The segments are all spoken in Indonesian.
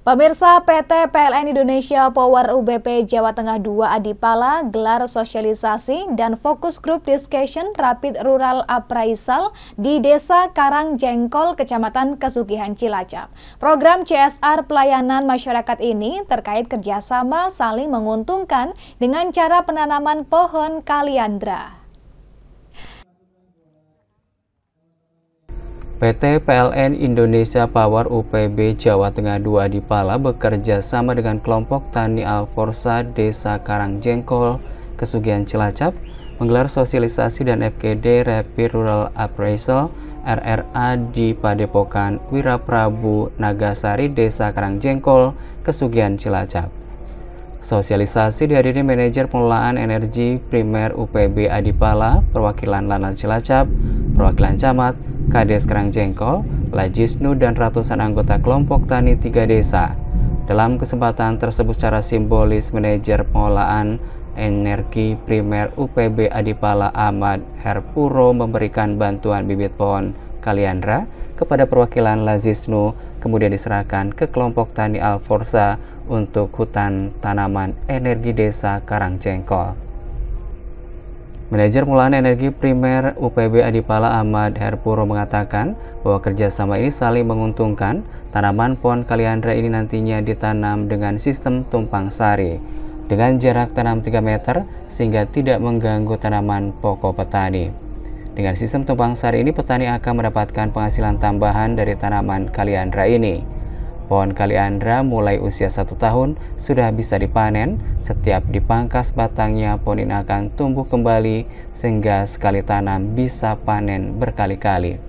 Pemirsa, PT PLN Indonesia Power UBP Jawa Tengah II Adipala gelar sosialisasi dan fokus grup discussion Rapid Rural Appraisal di Desa Karangjengkol, Kecamatan Kesugihan Cilacap. Program CSR pelayanan masyarakat ini terkait kerjasama saling menguntungkan dengan cara penanaman pohon kaliandra. PT PLN Indonesia Power UPB Jawa Tengah II Adipala bekerja sama dengan kelompok Tani Alforsa Desa Karangjengkol, Kesugihan Cilacap, menggelar sosialisasi dan FGD Rapid Rural Appraisal RRA di Padepokan Wiraprabu Nagasari Desa Karangjengkol, Kesugihan Cilacap. Sosialisasi dihadiri Manajer Pengelolaan Energi Primer UPB Adipala, Perwakilan Lanal Cilacap, Perwakilan Camat, Kades Karangjengkol, Lajisnu, dan ratusan anggota kelompok tani 3 desa. Dalam kesempatan tersebut secara simbolis Manajer Pengelolaan Energi Primer UPB Adipala Ahmad Herpuro memberikan bantuan bibit pohon kaliandra kepada perwakilan Lajisnu, kemudian diserahkan ke kelompok Tani Alforsa untuk hutan tanaman energi Desa Karangjengkol. Manajer Pengelolaan Energi Primer UPB Adipala Ahmad Herpuro mengatakan bahwa kerjasama ini saling menguntungkan. Tanaman pohon kaliandra ini nantinya ditanam dengan sistem tumpang sari dengan jarak tanam 3 meter sehingga tidak mengganggu tanaman pokok petani. Dengan sistem tumpang sari ini, petani akan mendapatkan penghasilan tambahan dari tanaman kaliandra ini. Pohon kaliandra mulai usia 1 tahun sudah bisa dipanen. Setiap dipangkas batangnya, pohon ini akan tumbuh kembali sehingga sekali tanam bisa panen berkali-kali.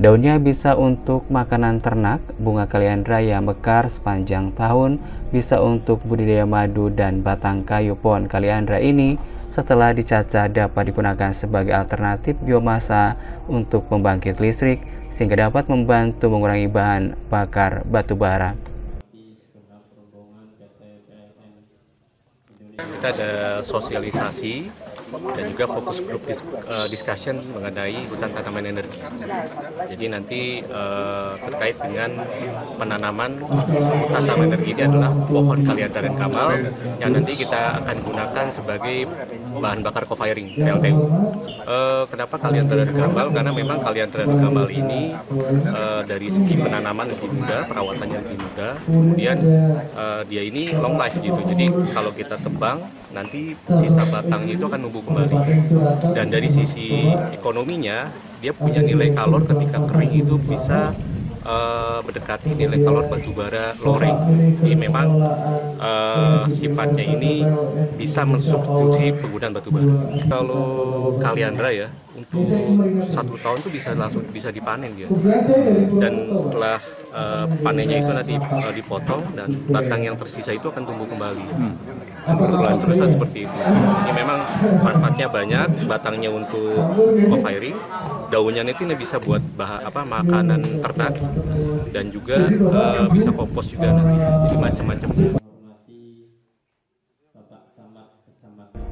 Daunnya bisa untuk makanan ternak. Bunga kaliandra yang mekar sepanjang tahun bisa untuk budidaya madu, dan batang kayu pohon kaliandra ini setelah dicacah dapat digunakan sebagai alternatif biomasa untuk pembangkit listrik sehingga dapat membantu mengurangi bahan bakar batu bara. Kita ada sosialisasi dan juga fokus grup discussion mengenai hutan tanaman energi. Jadi nanti terkait dengan penanaman hutan tanaman energi ini adalah pohon kaliandra dan kamal yang nanti kita akan gunakan sebagai bahan bakar co-firing PLTU. Kenapa kaliandra dan kamal? Karena memang kaliandra dan kamal ini dari segi penanaman lebih mudah, perawatannya lebih mudah, kemudian dia ini long life gitu. Jadi kalau kita tebang, nanti sisa batangnya itu akan numbuh kembali. Dan dari sisi ekonominya, dia punya nilai kalor ketika kering itu bisa mendekati nilai kalor batubara loreng. Jadi memang sifatnya ini bisa mensubstitusi penggunaan batubara. Kalau kaliandra ya, untuk 1 tahun itu bisa dipanen dia. Dan setelah panennya itu nanti dipotong dan batang yang tersisa itu akan tumbuh kembali. Terus seperti itu. Ini memang manfaatnya banyak. Batangnya untuk co-firing, daunnya itu bisa buat makanan ternak, dan juga bisa kompos juga nanti. Jadi macam-macam.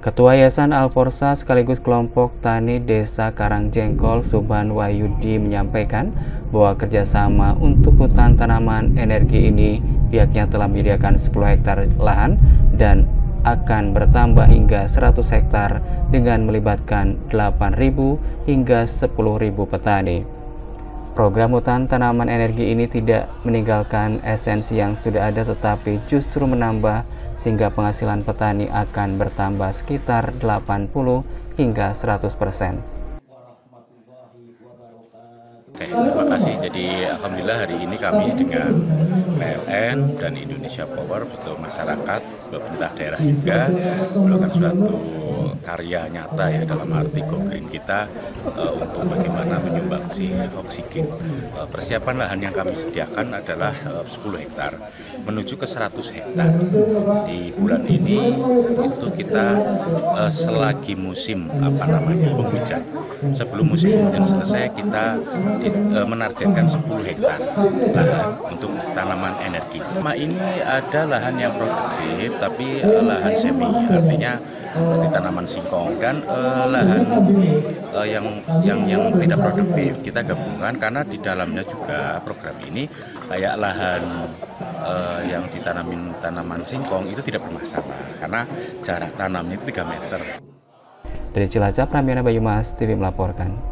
Ketua Yayasan Alforsa sekaligus kelompok tani Desa Karangjengkol Subhan Wahyudi menyampaikan bahwa kerjasama untuk hutan tanaman energi ini pihaknya telah menyediakan 10 hektar lahan dan akan bertambah hingga 100 hektar dengan melibatkan 8.000 hingga 10.000 petani. Program hutan tanaman energi ini tidak meninggalkan esensi yang sudah ada, tetapi justru menambah sehingga penghasilan petani akan bertambah sekitar 80 hingga 100%. Oke, terima kasih. Jadi alhamdulillah hari ini kami dengan PLN dan Indonesia Power betul masyarakat, pemerintah daerah juga melakukan suatu karya nyata ya, dalam arti go green kita untuk bagaimana menyumbangsi oksigen. Persiapan lahan yang kami sediakan adalah 10 hektar menuju ke 100 hektar. Di bulan ini itu kita selagi musim penghujan. Sebelum musim penghujan selesai, kita menargetkan 10 hektar lahan untuk tanaman energi. Ini ada lahan yang produktif tapi lahan semi, artinya seperti tanaman singkong, dan lahan yang tidak produktif kita gabungkan karena di dalamnya juga program ini kayak lahan yang ditanamin tanaman singkong itu tidak bermasalah karena jarak tanamnya itu 3 meter. Dari Cilacap, Ramiana Bayumas, TV melaporkan.